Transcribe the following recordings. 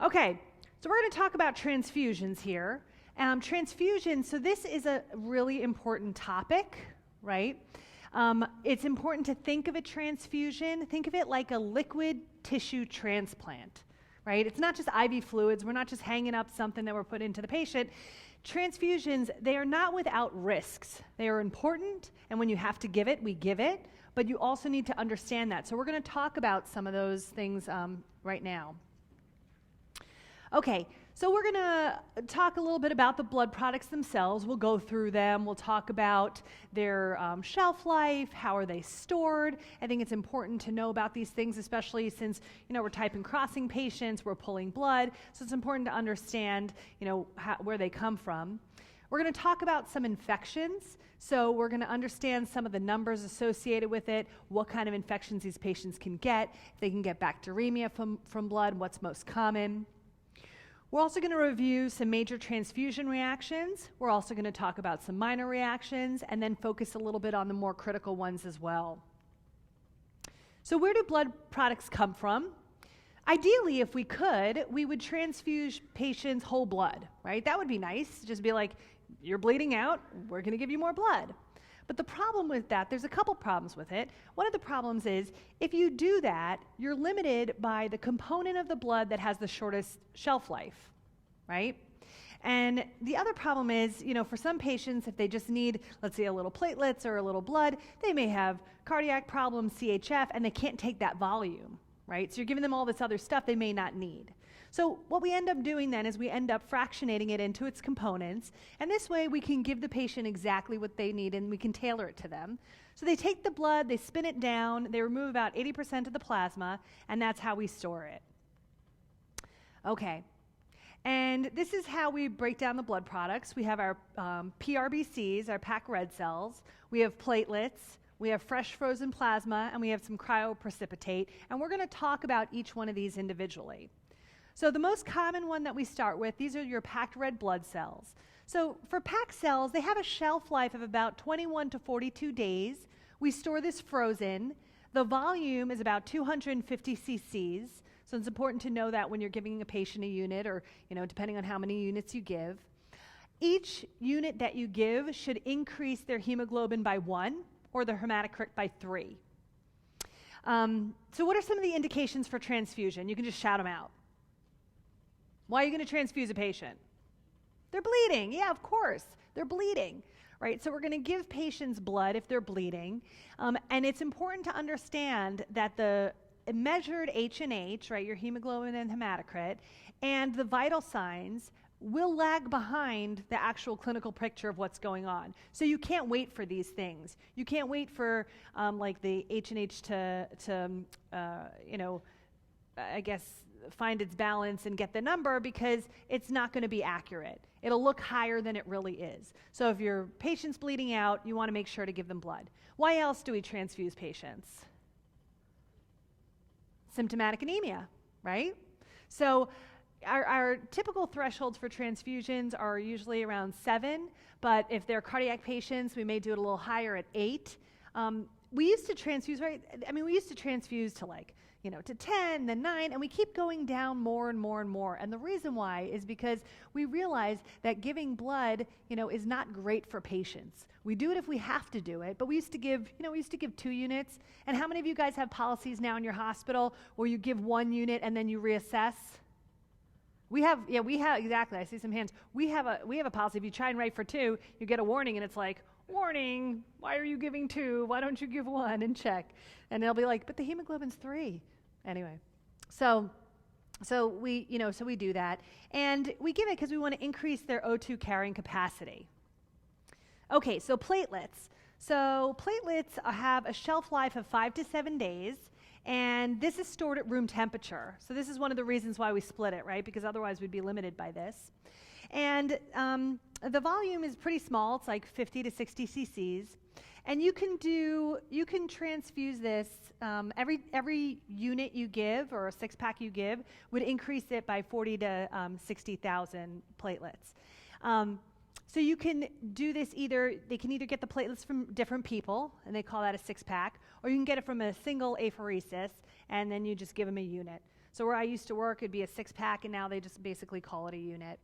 Okay, so we're going to talk about transfusions here. Transfusions, so this is a really important topic, right? It's important to think of a transfusion. Think of it like a liquid tissue transplant, right? It's not just IV fluids. We're not just hanging up something that we're putting into the patient. Transfusions, they are not without risks. They are important, and when you have to give it, we give it, but you also need to understand that. So we're going to talk about some of those things right now. Okay, so we're going to talk a little bit about the blood products themselves. We'll go through them. We'll talk about their shelf life, how are they stored. I think it's important to know about these things, especially since, we're type and crossing patients, we're pulling blood, so it's important to understand, where they come from. We're going to talk about some infections, so we're going to understand some of the numbers associated with it, what kind of infections these patients can get, if they can get bacteremia from blood, what's most common. We're also going to review some major transfusion reactions. We're also going to talk about some minor reactions and then focus a little bit on the more critical ones as well. So where do blood products come from? Ideally, if we could, we would transfuse patients whole blood, right? That would be nice. Just be like, you're bleeding out, we're going to give you more blood. But the problem with that, there's a couple problems with it. One of the problems is, if you do that, you're limited by the component of the blood that has the shortest shelf life, right? And the other problem is, for some patients, if they just need, let's say, a little platelets or a little blood, they may have cardiac problems, CHF, and they can't take that volume, right? So you're giving them all this other stuff they may not need. So what we end up doing then is we end up fractionating it into its components, and this way we can give the patient exactly what they need and we can tailor it to them. So they take the blood, they spin it down, they remove about 80% of the plasma, and that's how we store it. Okay, and this is how we break down the blood products. We have our PRBCs, our packed red cells, we have platelets, we have fresh frozen plasma, and we have some cryoprecipitate, and we're going to talk about each one of these individually. So the most common one that we start with, these are your packed red blood cells. So for packed cells, they have a shelf life of about 21 to 42 days. We store this frozen. The volume is about 250 cc's. So it's important to know that when you're giving a patient a unit or, depending on how many units you give. Each unit that you give should increase their hemoglobin by 1 or their hematocrit by 3. So what are some of the indications for transfusion? You can just shout them out. Why are you going to transfuse a patient? They're bleeding. Yeah, of course. They're bleeding, right? So we're going to give patients blood if they're bleeding. And it's important to understand that the measured H&H, right, your hemoglobin and hematocrit, and the vital signs will lag behind the actual clinical picture of what's going on. So you can't wait for these things. You can't wait for like the H&H to find its balance and get the number, because it's not going to be accurate. It'll look higher than it really is. So if your patient's bleeding out, you want to make sure to give them blood. Why else do we transfuse patients? Symptomatic anemia, right? So our typical thresholds for transfusions are usually around 7, but if they're cardiac patients, we may do it a little higher at 8. We used to transfuse, right? We used to transfuse to to 10, then 9, and we keep going down more and more and more. And the reason why is because we realize that giving blood, is not great for patients. We do it if we have to do it, but we used to give, 2 units. And how many of you guys have policies now in your hospital where you give 1 unit and then you reassess? We have, exactly. I see some hands. We have a policy. If you try and write for 2, you get a warning, and it's like, warning, why are you giving 2? Why don't you give 1 and check? And they'll be like, but the hemoglobin's 3. Anyway, so we do that, and we give it because we want to increase their O2 carrying capacity. Okay, so platelets. So platelets have a shelf life of 5 to 7 days, and this is stored at room temperature. So this is one of the reasons why we split it, right? Because otherwise we'd be limited by this. And the volume is pretty small. It's like 50 to 60 cc's. And you can transfuse this, every unit you give, or a 6-pack you give, would increase it by 40 to 60,000 platelets. So you can do this they can either get the platelets from different people, and they call that a 6-pack, or you can get it from a single apheresis, and then you just give them a unit. So where I used to work, it'd be a 6-pack, and now they just basically call it a unit.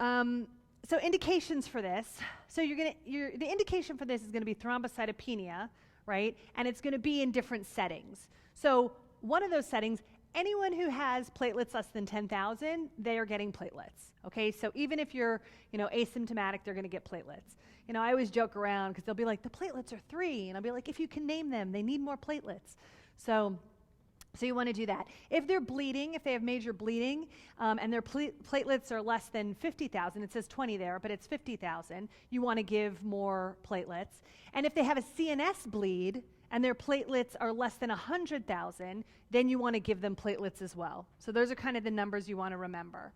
So indications for this. So the indication for this is going to be thrombocytopenia, right? And it's going to be in different settings. So one of those settings, anyone who has platelets less than 10,000, they are getting platelets. Okay, so even if you're, asymptomatic, they're going to get platelets. I always joke around because they'll be like, the platelets are 3, and I'll be like, if you can name them, they need more platelets. So you want to do that. If they're bleeding, if they have major bleeding, and their platelets are less than 50,000, it says 20 there, but it's 50,000, you want to give more platelets. And if they have a CNS bleed and their platelets are less than 100,000, then you want to give them platelets as well. So those are kind of the numbers you want to remember.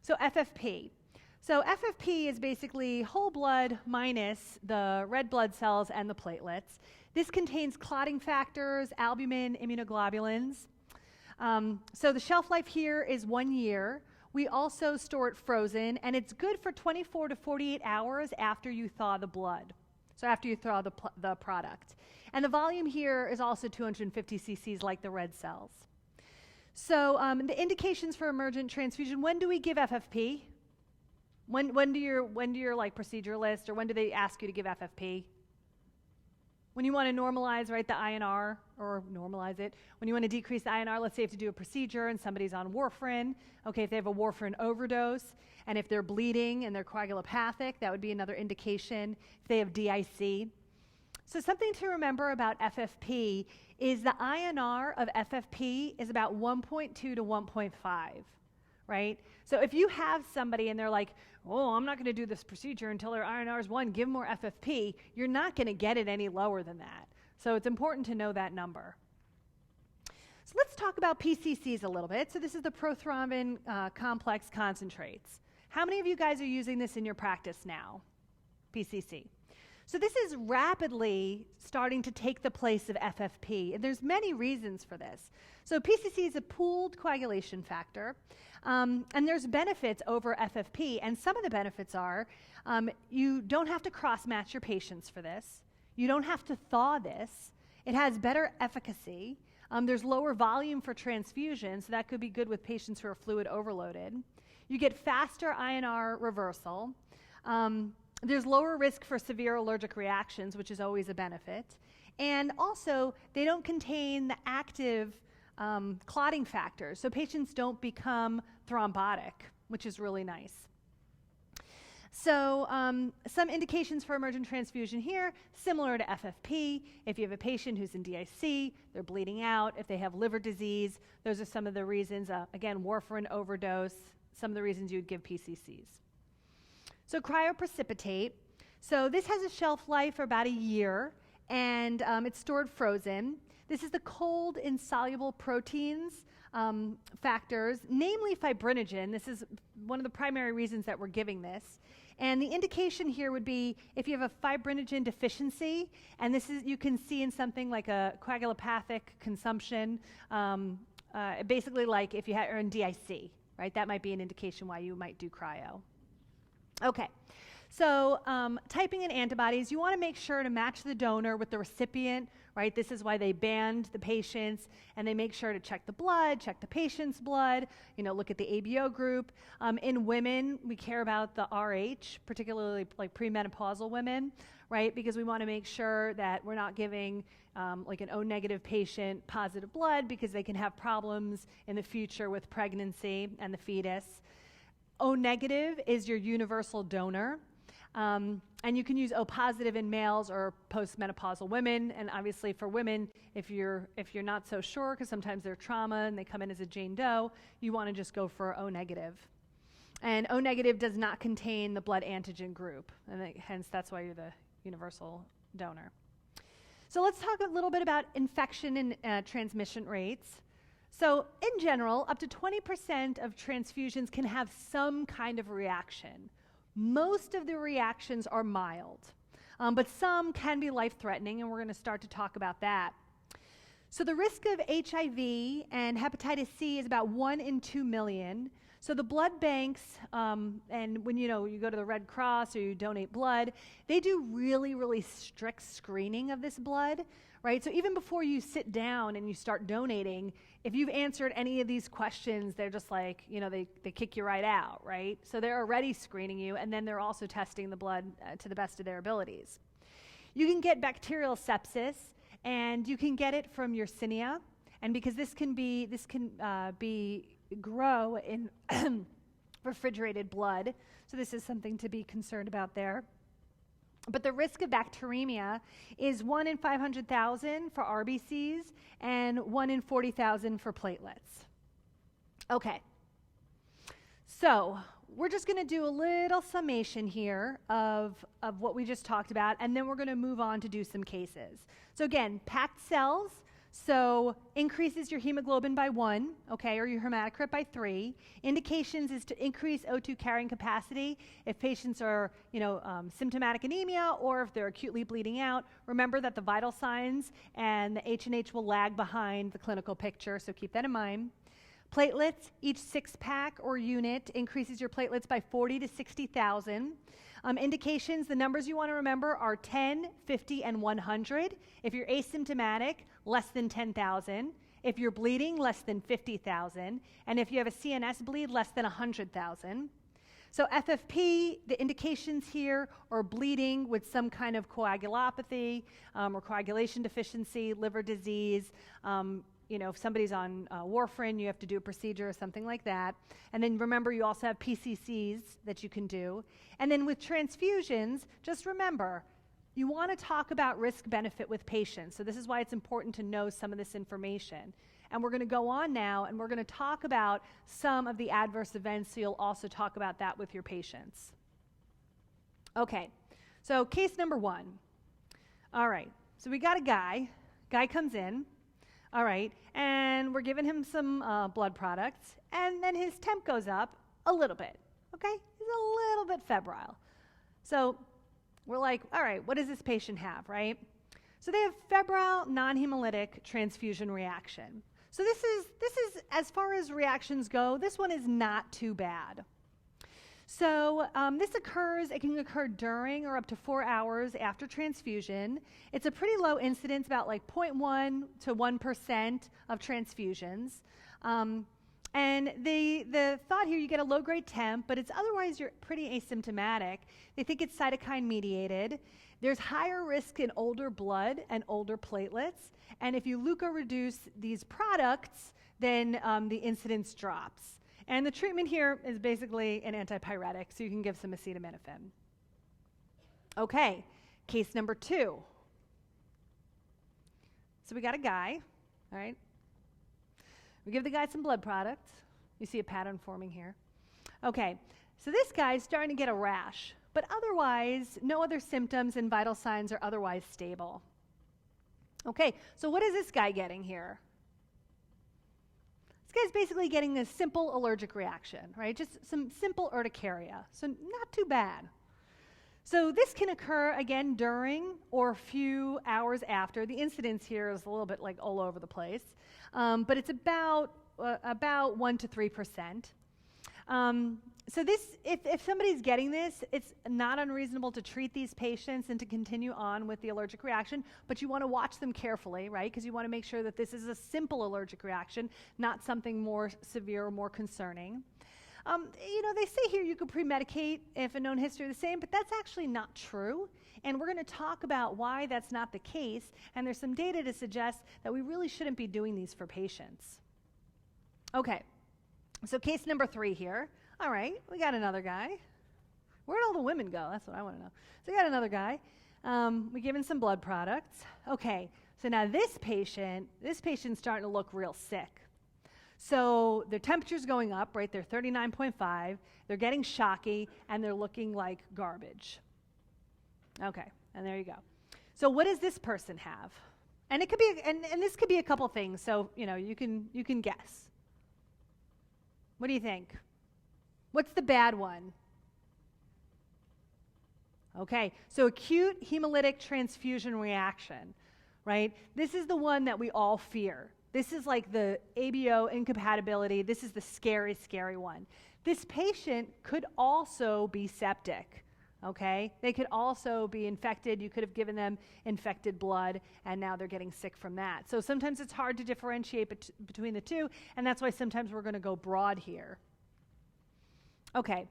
So FFP. So FFP is basically whole blood minus the red blood cells and the platelets. This contains clotting factors, albumin, immunoglobulins. So the shelf life here is 1 year. We also store it frozen, and it's good for 24 to 48 hours after you thaw the blood. So after you thaw the product. And the volume here is also 250 cc's like the red cells. So the indications for emergent transfusion, when do we give FFP? When do your like procedure list, or when do they ask you to give FFP? When you want to normalize, right, the INR, or normalize it. When you want to decrease the INR, let's say you have to do a procedure and somebody's on warfarin. Okay, if they have a warfarin overdose, and if they're bleeding and they're coagulopathic, that would be another indication. If they have DIC. So something to remember about FFP is the INR of FFP is about 1.2 to 1.5, right? So if you have somebody and they're like, oh, I'm not going to do this procedure until their INR is 1, give more FFP, you're not going to get it any lower than that. So it's important to know that number. So let's talk about PCCs a little bit. So this is the prothrombin complex concentrates. How many of you guys are using this in your practice now? PCC. So this is rapidly starting to take the place of FFP, and there's many reasons for this. So PCC is a pooled coagulation factor, and there's benefits over FFP, and some of the benefits are you don't have to cross-match your patients for this. You don't have to thaw this. It has better efficacy. There's lower volume for transfusion, so that could be good with patients who are fluid overloaded. You get faster INR reversal. There's lower risk for severe allergic reactions, which is always a benefit. And also, they don't contain the active clotting factors, so patients don't become thrombotic, which is really nice. So some indications for emergent transfusion here, similar to FFP. If you have a patient who's in DIC, they're bleeding out. If they have liver disease, those are some of the reasons. Again, warfarin overdose, some of the reasons you would give PCCs. So cryoprecipitate. So this has a shelf life for about a year, and it's stored frozen. This is the cold insoluble proteins factors, namely fibrinogen. This is one of the primary reasons that we're giving this. And the indication here would be if you have a fibrinogen deficiency, and this is, you can see in something like a coagulopathic consumption, basically like if you are in DIC, right? That might be an indication why you might do cryo. Okay, so typing in antibodies, you want to make sure to match the donor with the recipient, right? This is why they banned the patients, and they make sure to check the blood, check the patient's blood, look at the ABO group. In women, we care about the RH, particularly like premenopausal women, right? Because we want to make sure that we're not giving like an O-negative patient positive blood, because they can have problems in the future with pregnancy and the fetus. O-negative is your universal donor, and you can use O-positive in males or postmenopausal women. And obviously for women, if you're not so sure, because sometimes they're trauma and they come in as a Jane Doe, you want to just go for O-negative. And O-negative does not contain the blood antigen group, and hence that's why you're the universal donor. So let's talk a little bit about infection and transmission rates. So in general, up to 20% of transfusions can have some kind of reaction. Most of the reactions are mild, but some can be life-threatening, and we're going to start to talk about that. So the risk of HIV and hepatitis C is about 1 in 2 million. So the blood banks, and when you go to the Red Cross or you donate blood, they do really, really strict screening of this blood, right? So even before you sit down and you start donating, if you've answered any of these questions, they're just like, they kick you right out, right? So they're already screening you, and then they're also testing the blood to the best of their abilities. You can get bacterial sepsis, and you can get it from Yersinia, and because this can grow in refrigerated blood, so this is something to be concerned about there. But the risk of bacteremia is 1 in 500,000 for RBCs and 1 in 40,000 for platelets. Okay, so we're just going to do a little summation here of what we just talked about, and then we're going to move on to do some cases. So again, packed cells, so increases your hemoglobin by 1, okay, or your hematocrit by 3. Indications is to increase O2 carrying capacity if patients are, symptomatic anemia or if they're acutely bleeding out. Remember that the vital signs and the H&H will lag behind the clinical picture, so keep that in mind. Platelets, each 6-pack or unit increases your platelets by 40 to 60,000. Indications, the numbers you want to remember are 10, 50, and 100. If you're asymptomatic, less than 10,000. If you're bleeding, less than 50,000. And if you have a CNS bleed, less than 100,000. So FFP, the indications here are bleeding with some kind of coagulopathy or coagulation deficiency, liver disease. If somebody's on warfarin, you have to do a procedure or something like that. And then remember, you also have PCCs that you can do. And then with transfusions, just remember, you want to talk about risk-benefit with patients. So this is why it's important to know some of this information. And we're going to go on now, and we're going to talk about some of the adverse events, so you'll also talk about that with your patients. Okay, so case number 1. All right, so we got a guy. Guy comes in. All right, and we're giving him some blood products, and then his temp goes up a little bit, okay? He's a little bit febrile. So we're like, all right, what does this patient have, right? So they have febrile non-hemolytic transfusion reaction. So this is, as far as reactions go, this one is not too bad. So it can occur during or up to 4 hours after transfusion. It's a pretty low incidence, about like 0.1 to 1% of transfusions. And the thought here, you get a low-grade temp, but it's otherwise you're pretty asymptomatic. They think it's cytokine mediated. There's higher risk in older blood and older platelets. And if you leukoreduce these products, then the incidence drops. And the treatment here is basically an antipyretic, so you can give some acetaminophen. Okay, case number 2. So we got a guy, all right? We give the guy some blood products. You see a pattern forming here. Okay, so this guy's starting to get a rash, but otherwise, no other symptoms and vital signs are otherwise stable. Okay, so what is this guy getting here? This guy's basically getting this simple allergic reaction, right? Just some simple urticaria, so not too bad. So this can occur, again, during or a few hours after. The incidence here is a little bit like all over the place, but it's about 1 to 3%. So this, if somebody's getting this, it's not unreasonable to treat these patients and to continue on with the allergic reaction, but you want to watch them carefully, right? Because you want to make sure that this is a simple allergic reaction, not something more severe or more concerning. They say here you could pre-medicate if a known history of the same, but that's actually not true. And we're going to talk about why that's not the case, and there's some data to suggest that we really shouldn't be doing these for patients. Okay, so case number 3 here. All right, we got another guy. Where'd all the women go? That's what I want to know. So we got another guy. We give him some blood products. Okay, so now this patient's starting to look real sick. So their temperature's going up, right? They're 39.5. They're getting shocky, and they're looking like garbage. Okay, and there you go. So what does this person have? And it could be, and this could be a couple things. So you can guess. What do you think? What's the bad one? Okay, so acute hemolytic transfusion reaction, right? This is the one that we all fear. This is like the ABO incompatibility. This is the scary, scary one. This patient could also be septic, okay? They could also be infected. You could have given them infected blood, and now they're getting sick from that. So sometimes it's hard to differentiate between the two, and that's why sometimes we're going to go broad here. Okay,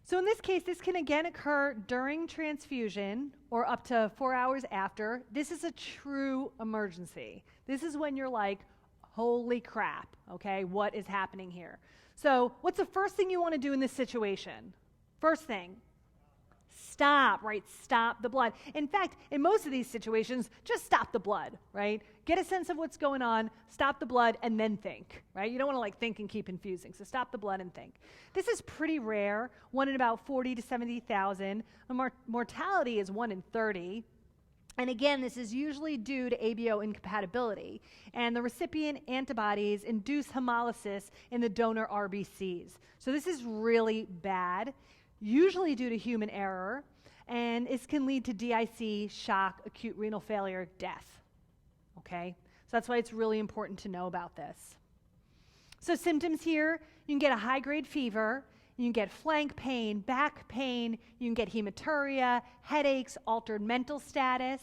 so in this case, this can again occur during transfusion or up to 4 hours after. This is a true emergency. This is when you're like, holy crap, okay, what is happening here? So what's the first thing you want to do in this situation? First thing, stop, right? Stop the blood. In fact, in most of these situations, just stop the blood, right? Get a sense of what's going on, stop the blood, and then think, right? You don't want to like think and keep infusing, so stop the blood and think. This is pretty rare, 1 in about 40 to 70,000. The mortality is 1 in 30. And again, this is usually due to ABO incompatibility, and the recipient antibodies induce hemolysis in the donor RBCs. So this is really bad, usually due to human error, and it can lead to DIC, shock, acute renal failure, death. Okay? So that's why it's really important to know about this. So symptoms here, you can get a high-grade fever, you can get flank pain, back pain, you can get hematuria, headaches, altered mental status.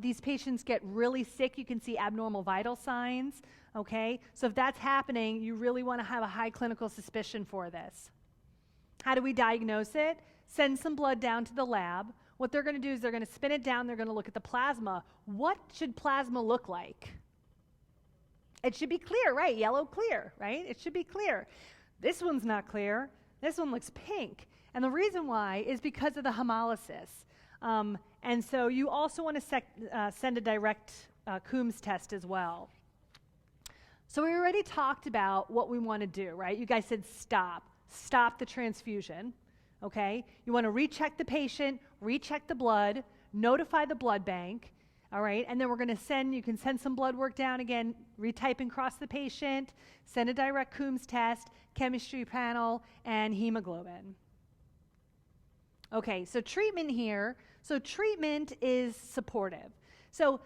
These patients get really sick. You can see abnormal vital signs, okay? So if that's happening, you really want to have a high clinical suspicion for this. How do we diagnose it? Send some blood down to the lab. What they're going to do is they're going to spin it down. They're going to look at the plasma. What should plasma look like? It should be clear, right? Yellow clear, right? It should be clear. This one's not clear. This one looks pink. And the reason why is because of the hemolysis. And so you also want to send a direct Coombs test as well. So we already talked about what we want to do, right? You guys said stop. Stop the transfusion, okay? You want to recheck the patient, recheck the blood, notify the blood bank, all right? And then we're going to you can send some blood work down again, retype and cross the patient, send a direct Coombs test, chemistry panel, and hemoglobin. Okay, so treatment here. So treatment is supportive. So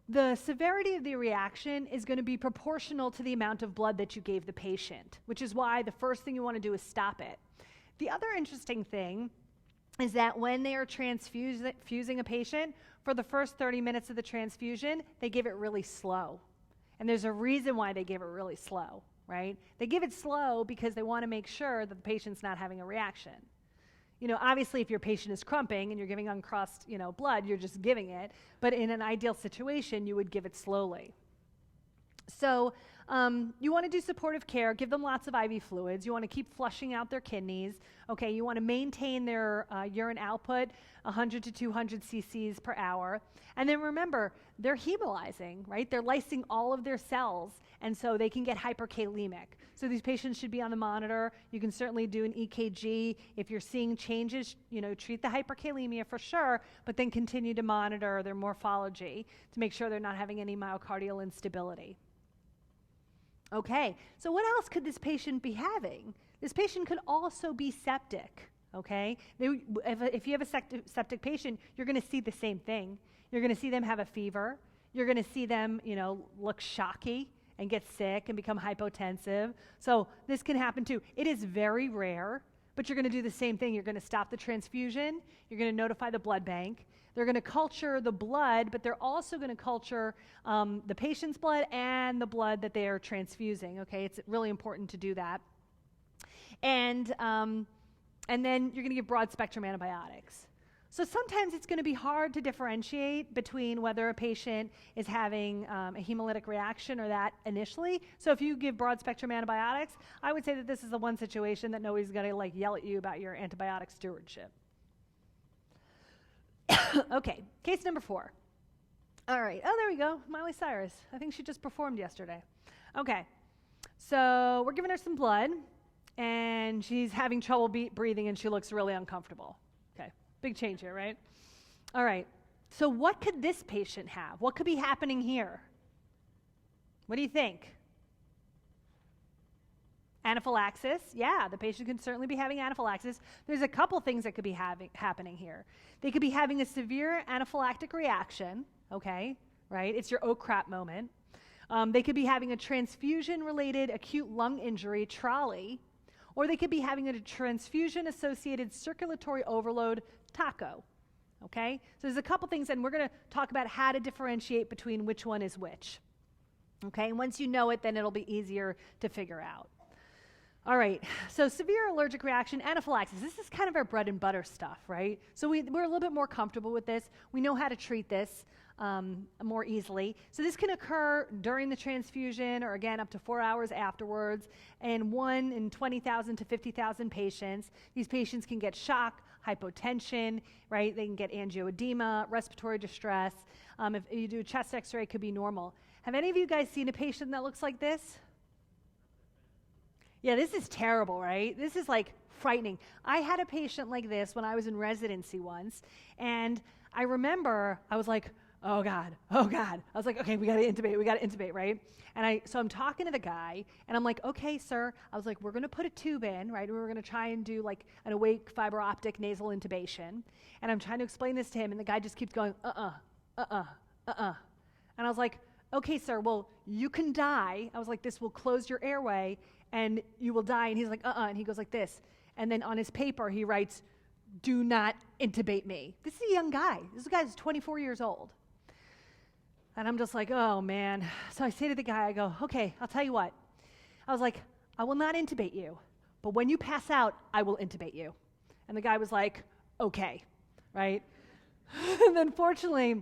the severity of the reaction is going to be proportional to the amount of blood that you gave the patient, which is why the first thing you want to do is stop it. The other interesting thing is that when they are transfusing a patient, for the first 30 minutes of the transfusion, they give it really slow. And there's a reason why they give it really slow, right? They give it slow because they want to make sure that the patient's not having a reaction. You know, obviously, if your patient is crumping and you're giving uncrossed, blood, you're just giving it. But in an ideal situation, you would give it slowly. So you want to do supportive care, give them lots of IV fluids. You want to keep flushing out their kidneys. Okay, you want to maintain their urine output 100 to 200 cc's per hour. And then remember, they're hemolyzing, right? They're lysing all of their cells, and so they can get hyperkalemic. So these patients should be on the monitor. You can certainly do an EKG. If you're seeing changes, treat the hyperkalemia for sure, but then continue to monitor their morphology to make sure they're not having any myocardial instability. Okay, so what else could this patient be having? This patient could also be septic, okay? If you have a septic patient, you're going to see the same thing. You're going to see them have a fever. You're going to see them, look shocky and get sick and become hypotensive. So this can happen too. It is very rare, but you're going to do the same thing. You're going to stop the transfusion. You're going to notify the blood bank. They're going to culture the blood, but they're also going to culture the patient's blood and the blood that they are transfusing, okay? It's really important to do that. And then you're going to give broad-spectrum antibiotics. So sometimes it's going to be hard to differentiate between whether a patient is having a hemolytic reaction or that initially. So if you give broad-spectrum antibiotics, I would say that this is the one situation that nobody's going to yell at you about your antibiotic stewardship. Okay, case number 4. All right. Oh, there we go. Miley Cyrus. I think she just performed yesterday. Okay. So we're giving her some blood, and she's having trouble breathing, and she looks really uncomfortable. Okay. Big change here, right? All right. So what could this patient have? What could be happening here? What do you think? Anaphylaxis, yeah, the patient can certainly be having anaphylaxis. There's a couple things that could be happening here. They could be having a severe anaphylactic reaction, okay, right? It's your oh crap moment. They could be having a transfusion-related acute lung injury, TRALI, or they could be having a transfusion-associated circulatory overload, taco. Okay? So there's a couple things, and we're going to talk about how to differentiate between which one is which. Okay? And once you know it, then it'll be easier to figure out. All right, so severe allergic reaction, anaphylaxis. This is kind of our bread and butter stuff, right? So we're a little bit more comfortable with this. We know how to treat this more easily. So this can occur during the transfusion or, again, up to 4 hours afterwards, and 1 in 20,000 to 50,000 patients. These patients can get shock, hypotension, right? They can get angioedema, respiratory distress. If you do a chest x-ray, it could be normal. Have any of you guys seen a patient that looks like this? Yeah, this is terrible, right? This is like frightening. I had a patient like this when I was in residency once, and I remember I was like, oh God. I was like, okay, we gotta intubate, right? And so I'm talking to the guy, and I'm like, okay, sir. I was like, we're gonna put a tube in, right? We're gonna try and do like an awake fiber optic nasal intubation. And I'm trying to explain this to him, and the guy just keeps going, And I was like, okay, sir, well, you can die. I was like, this will close your airway, and you will die. And he's like, and he goes like this. And then on his paper, he writes, do not intubate me. This is a young guy. This guy's 24 years old. And I'm just like, oh, man. So I say to the guy, I go, okay, I'll tell you what. I was like, I will not intubate you, but when you pass out, I will intubate you. And the guy was like, okay, right? And then fortunately,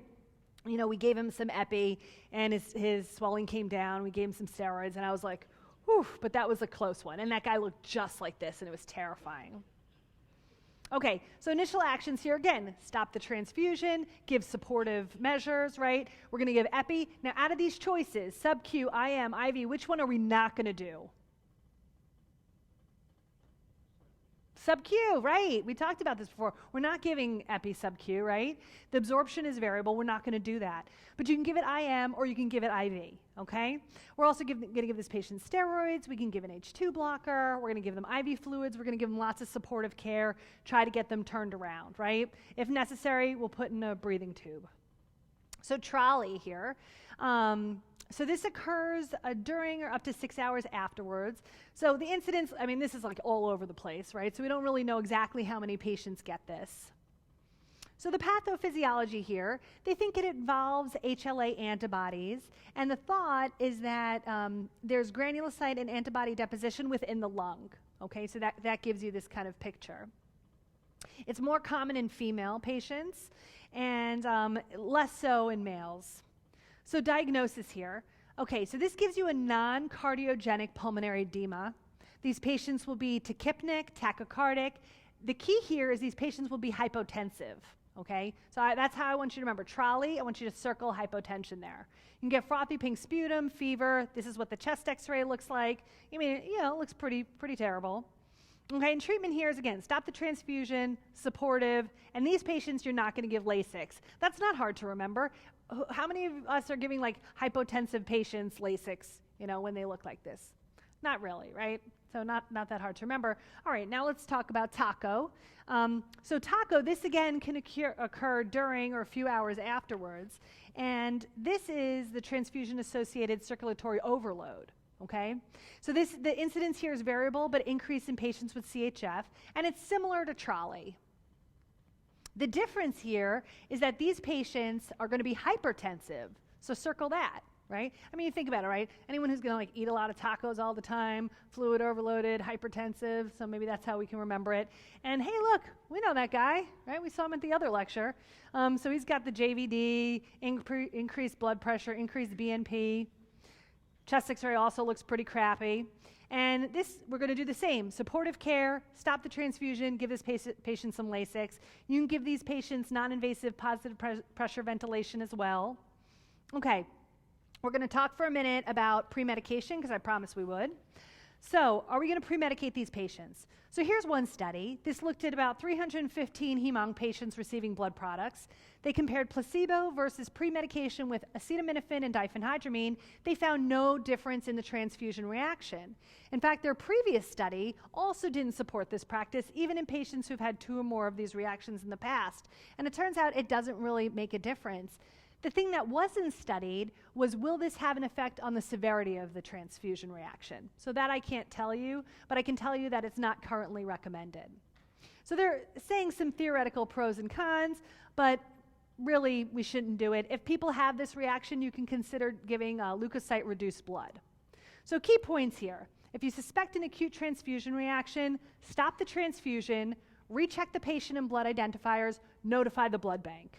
we gave him some epi, and his swelling came down. We gave him some steroids, and I was like, whew, but that was a close one. And that guy looked just like this, and it was terrifying. Okay, so initial actions here, again, stop the transfusion, give supportive measures, right? We're going to give epi. Now, out of these choices, sub-Q, IM, IV, which one are we not going to do? Sub-Q, right? We talked about this before. We're not giving epi sub-Q, right? The absorption is variable. We're not going to do that. But you can give it IM or you can give it IV, okay? We're also going to give this patient steroids. We can give an H2 blocker. We're going to give them IV fluids. We're going to give them lots of supportive care, try to get them turned around, right? If necessary, we'll put in a breathing tube. So trolley here. So this occurs during or up to 6 hours afterwards. So the incidence, this is like all over the place, right? So we don't really know exactly how many patients get this. So the pathophysiology here, they think it involves HLA antibodies, and the thought is that there's granulocyte and antibody deposition within the lung, okay? So that gives you this kind of picture. It's more common in female patients and less so in males. So diagnosis here. Okay, so this gives you a non-cardiogenic pulmonary edema. These patients will be tachypnic, tachycardic. The key here is these patients will be hypotensive, okay? So that's how I want you to remember. Trolley, I want you to circle hypotension there. You can get frothy pink sputum, fever. This is what the chest x-ray looks like. It looks pretty terrible. Okay, and treatment here is, again, stop the transfusion, supportive, and these patients you're not going to give Lasix. That's not hard to remember. How many of us are giving like hypotensive patients Lasix, when they look like this? Not really, right? So not that hard to remember. All right, now let's talk about taco. So taco, this again can occur during or a few hours afterwards. And this is the transfusion-associated circulatory overload. Okay, so the incidence here is variable, but increase in patients with CHF, and it's similar to trolley. The difference here is that these patients are going to be hypertensive, so circle that, right? You think about it, right? Anyone who's going to eat a lot of tacos all the time, fluid overloaded, hypertensive, so maybe that's how we can remember it. And hey, look, we know that guy, right? We saw him at the other lecture. So he's got the JVD, increased blood pressure, increased BNP. Chest x-ray also looks pretty crappy. And this, we're going to do the same. Supportive care, stop the transfusion, give this patient some Lasix. You can give these patients non-invasive positive pressure ventilation as well. Okay, we're going to talk for a minute about pre-medication, because I promised we would. So, are we going to pre-medicate these patients? So here's one study. This looked at about 315 hem-onc patients receiving blood products. They compared placebo versus pre-medication with acetaminophen and diphenhydramine. They found no difference in the transfusion reaction. In fact, their previous study also didn't support this practice, even in patients who've had 2 or more of these reactions in the past. And it turns out it doesn't really make a difference. The thing that wasn't studied was, will this have an effect on the severity of the transfusion reaction? So that I can't tell you, but I can tell you that it's not currently recommended. So they're saying some theoretical pros and cons, but really we shouldn't do it. If people have this reaction, you can consider giving leukocyte-reduced blood. So key points here. If you suspect an acute transfusion reaction, stop the transfusion, recheck the patient and blood identifiers, notify the blood bank.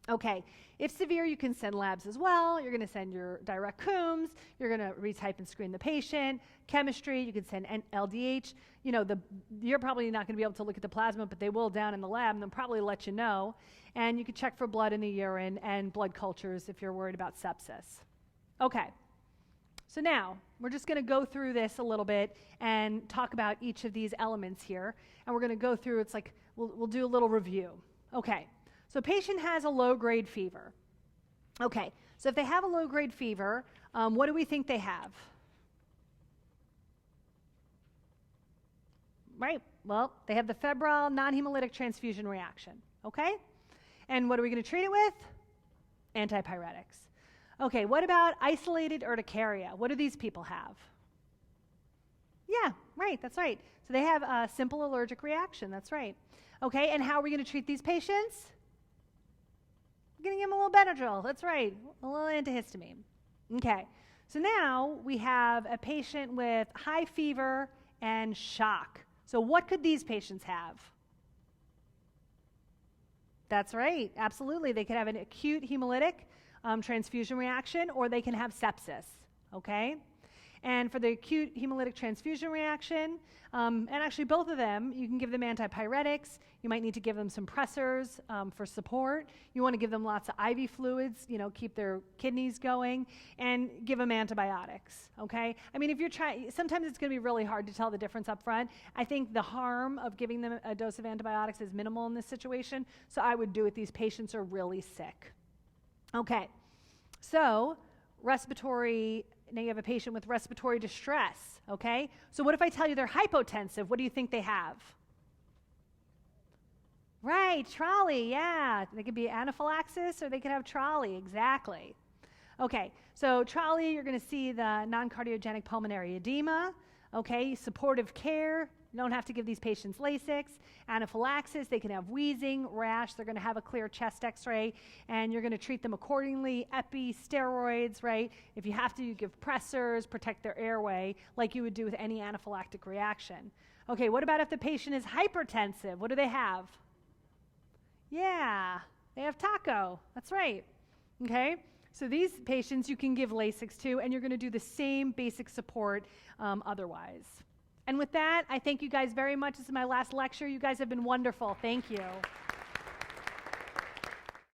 Okay, if severe, you can send labs as well. You're going to send your direct Coombs. You're going to retype and screen the patient. Chemistry, you can send LDH. You know, you're probably not going to be able to look at the plasma, but they will down in the lab, and they'll probably let you know. And you can check for blood in the urine and blood cultures if you're worried about sepsis. Okay, so now we're just going to go through this a little bit and talk about each of these elements here. And we're going to go through, it's like, we'll do a little review. Okay. So patient has a low-grade fever. Okay, so if they have a low-grade fever, what do we think they have? Right, well, they have the febrile non-hemolytic transfusion reaction, okay? And what are we going to treat it with? Antipyretics. Okay, what about isolated urticaria? What do these people have? Yeah, right, that's right. So they have a simple allergic reaction, that's right. Okay, and how are we going to treat these patients? We're going to give them a little Benadryl, that's right, a little antihistamine. Okay, so now we have a patient with high fever and shock. So what could these patients have? That's right, absolutely. They could have an acute hemolytic transfusion reaction, or they can have sepsis, okay? And for the acute hemolytic transfusion reaction, and actually both of them, you can give them antipyretics. You might need to give them some pressors for support. You want to give them lots of IV fluids, you know, keep their kidneys going, and give them antibiotics, okay? I mean, if you're trying, sometimes it's going to be really hard to tell the difference up front. I think the harm of giving them a dose of antibiotics is minimal in this situation, so I would do it. These patients are really sick. Okay, so respiratory. Now you have a patient with respiratory distress, okay? So what if I tell you they're hypotensive? What do you think they have? Right, trolley, yeah. They could be anaphylaxis or they could have trolley, exactly. Okay, so trolley, you're going to see the non-cardiogenic pulmonary edema, okay? Supportive care. You don't have to give these patients Lasix. Anaphylaxis, they can have wheezing, rash. They're going to have a clear chest x-ray, and you're going to treat them accordingly. Epi, steroids, right? If you have to, you give pressors, protect their airway, like you would do with any anaphylactic reaction. Okay, what about if the patient is hypertensive? What do they have? Yeah, they have taco. That's right. Okay, so these patients you can give Lasix to, and you're going to do the same basic support otherwise. And with that, I thank you guys very much. This is my last lecture. You guys have been wonderful. Thank you.